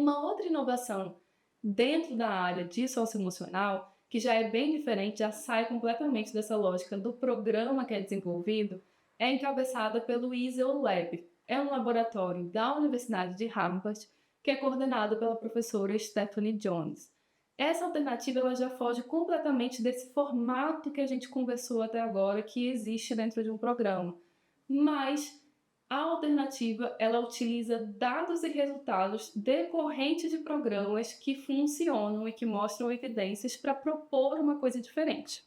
uma outra inovação dentro da área de socioemocional, que já é bem diferente, já sai completamente dessa lógica do programa que é desenvolvido, é encabeçada pelo EASL Lab. É um laboratório da Universidade de Harvard que é coordenado pela professora Stephanie Jones. Essa alternativa ela já foge completamente desse formato que a gente conversou até agora, que existe dentro de um programa. Mas a alternativa ela utiliza dados e resultados decorrentes de programas que funcionam e que mostram evidências para propor uma coisa diferente.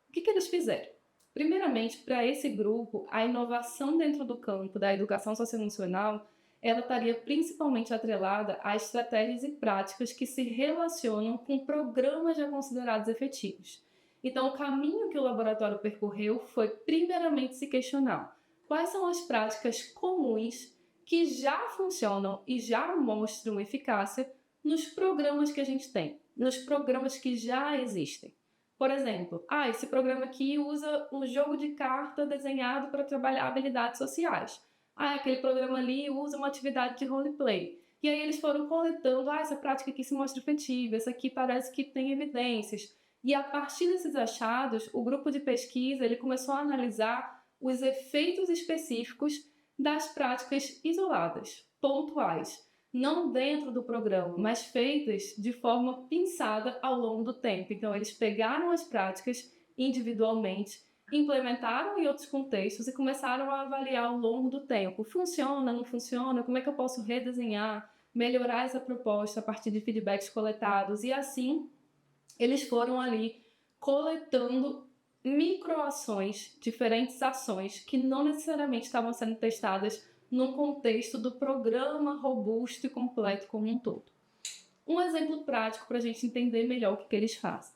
O que eles fizeram? Primeiramente, para esse grupo, a inovação dentro do campo da educação socioemocional ela estaria principalmente atrelada a estratégias e práticas que se relacionam com programas já considerados efetivos. Então, o caminho que o laboratório percorreu foi, primeiramente, se questionar quais são as práticas comuns que já funcionam e já mostram eficácia nos programas que a gente tem, nos programas que já existem. Por exemplo, esse programa aqui usa um jogo de carta desenhado para trabalhar habilidades sociais. Aquele programa ali usa uma atividade de roleplay. E aí eles foram coletando, essa prática aqui se mostra efetiva, essa aqui parece que tem evidências. E a partir desses achados, o grupo de pesquisa ele começou a analisar os efeitos específicos das práticas isoladas, pontuais, não dentro do programa, mas feitas de forma pensada ao longo do tempo. Então, eles pegaram as práticas individualmente, implementaram em outros contextos e começaram a avaliar ao longo do tempo. Funciona, não funciona? Como é que eu posso redesenhar, melhorar essa proposta a partir de feedbacks coletados? E assim, eles foram ali coletando microações, diferentes ações que não necessariamente estavam sendo testadas no contexto do programa robusto e completo como um todo. Um exemplo prático para a gente entender melhor o que eles fazem.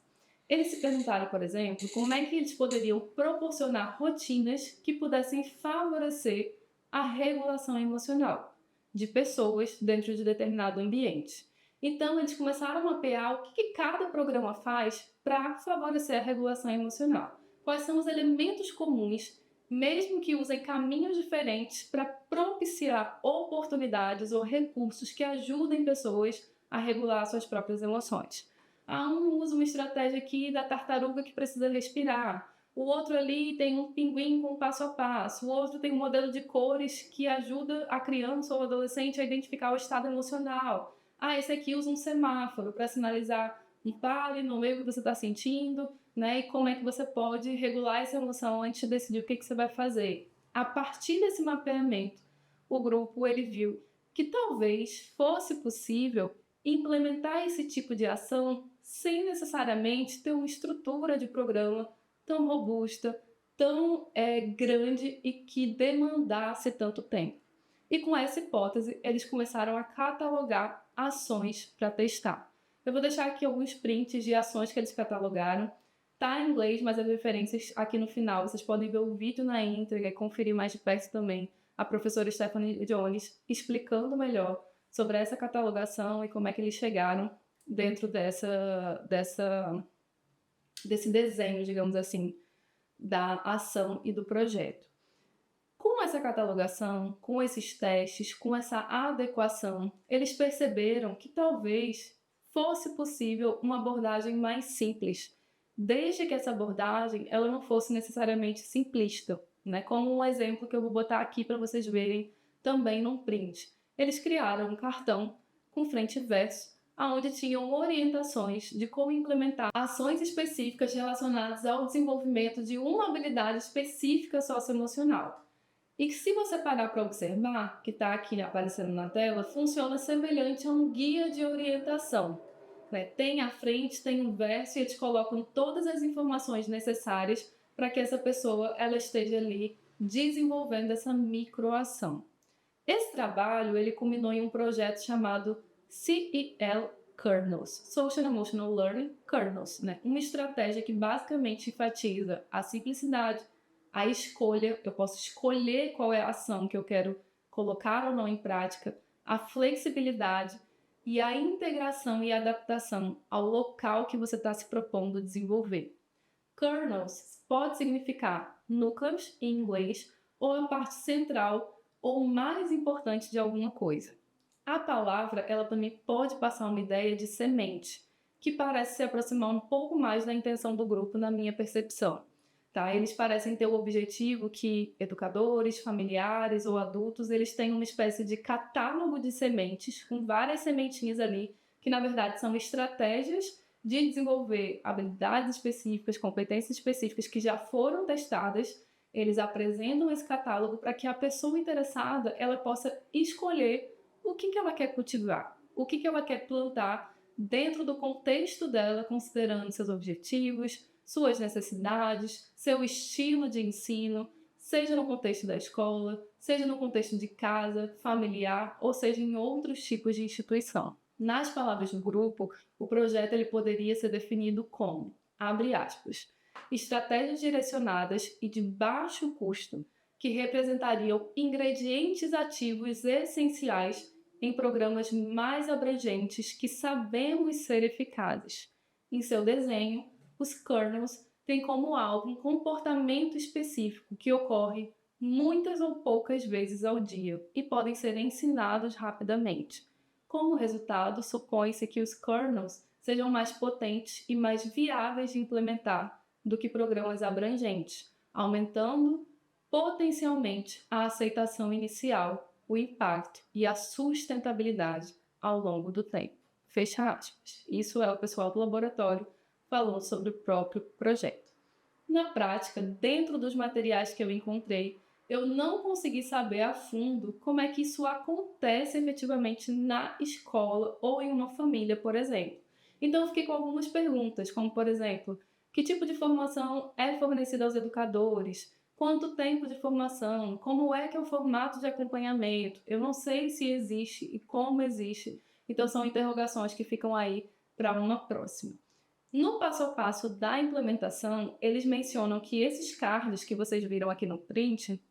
Eles se perguntaram, por exemplo, como é que eles poderiam proporcionar rotinas que pudessem favorecer a regulação emocional de pessoas dentro de determinado ambiente. Então, eles começaram a mapear o que cada programa faz para favorecer a regulação emocional. Quais são os elementos comuns, mesmo que usem caminhos diferentes para propiciar oportunidades ou recursos que ajudem pessoas a regular suas próprias emoções. Um usa uma estratégia aqui da tartaruga que precisa respirar. O outro ali tem um pinguim com passo a passo. O outro tem um modelo de cores que ajuda a criança ou o adolescente a identificar o estado emocional. Esse aqui usa um semáforo para sinalizar um pare no meio que você está sentindo, né? E como é que você pode regular essa emoção antes de decidir o que você vai fazer. A partir desse mapeamento, o grupo ele viu que talvez fosse possível implementar esse tipo de ação sem necessariamente ter uma estrutura de programa tão robusta, tão grande e que demandasse tanto tempo. E com essa hipótese, eles começaram a catalogar ações para testar. Eu vou deixar aqui alguns prints de ações que eles catalogaram. Tá em inglês, mas as referências aqui no final. Vocês podem ver o vídeo na íntegra e conferir mais de perto também a professora Stephanie Jones explicando melhor sobre essa catalogação e como é que eles chegaram dentro desse desenho, digamos assim, da ação e do projeto. Com essa catalogação, com esses testes, com essa adequação, eles perceberam que talvez fosse possível uma abordagem mais simples, desde que essa abordagem ela não fosse necessariamente simplista, né? Como um exemplo que eu vou botar aqui para vocês verem também num print. Eles criaram um cartão com frente e verso, onde tinham orientações de como implementar ações específicas relacionadas ao desenvolvimento de uma habilidade específica socioemocional. E que se você parar para observar, que está aqui aparecendo na tela, funciona semelhante a um guia de orientação. Né? Tem a frente, tem um verso e eles colocam todas as informações necessárias para que essa pessoa ela esteja ali desenvolvendo essa microação. Esse trabalho ele culminou em um projeto chamado CEL Kernels, Social Emotional Learning Kernels, né? Uma estratégia que basicamente enfatiza a simplicidade, a escolha, eu posso escolher qual é a ação que eu quero colocar ou não em prática, a flexibilidade e a integração e adaptação ao local que você está se propondo desenvolver. Kernels pode significar núcleos em inglês ou a parte central ou mais importante de alguma coisa. A palavra, ela também pode passar uma ideia de semente, que parece se aproximar um pouco mais da intenção do grupo na minha percepção. Tá? Eles parecem ter o objetivo que educadores, familiares ou adultos, eles têm uma espécie de catálogo de sementes, com várias sementinhas ali, que na verdade são estratégias de desenvolver habilidades específicas, competências específicas que já foram testadas. Eles apresentam esse catálogo para que a pessoa interessada ela possa escolher o que ela quer cultivar, o que ela quer plantar dentro do contexto dela, considerando seus objetivos, suas necessidades, seu estilo de ensino, seja no contexto da escola, seja no contexto de casa, familiar, ou seja em outros tipos de instituição. Nas palavras do grupo, o projeto ele poderia ser definido como, abre aspas, estratégias direcionadas e de baixo custo que representariam ingredientes ativos essenciais em programas mais abrangentes que sabemos ser eficazes. Em seu desenho, os kernels têm como alvo um comportamento específico que ocorre muitas ou poucas vezes ao dia e podem ser ensinados rapidamente. Como resultado, supõe-se que os kernels sejam mais potentes e mais viáveis de implementar do que programas abrangentes, aumentando potencialmente a aceitação inicial, o impacto e a sustentabilidade ao longo do tempo. Fecha aspas. Isso é o pessoal do laboratório falando sobre o próprio projeto. Na prática, dentro dos materiais que eu encontrei, eu não consegui saber a fundo como é que isso acontece efetivamente na escola ou em uma família, por exemplo. Então, eu fiquei com algumas perguntas, como, por exemplo, que tipo de formação é fornecida aos educadores? Quanto tempo de formação? Como é que é o formato de acompanhamento? Eu não sei se existe e como existe. Então, são interrogações que ficam aí para uma próxima. No passo a passo da implementação, eles mencionam que esses cards que vocês viram aqui no print,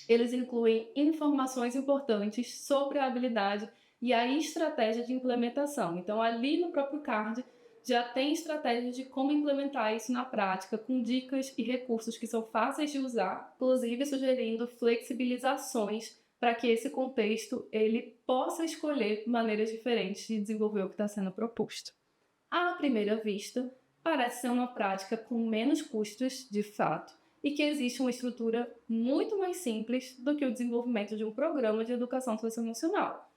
eles incluem informações importantes sobre a habilidade e a estratégia de implementação. Então, ali no próprio card, já tem estratégias de como implementar isso na prática, com dicas e recursos que são fáceis de usar, inclusive sugerindo flexibilizações para que esse contexto ele possa escolher maneiras diferentes de desenvolver o que está sendo proposto. À primeira vista, parece ser uma prática com menos custos, de fato, e que existe uma estrutura muito mais simples do que o desenvolvimento de um programa de educação socioemocional.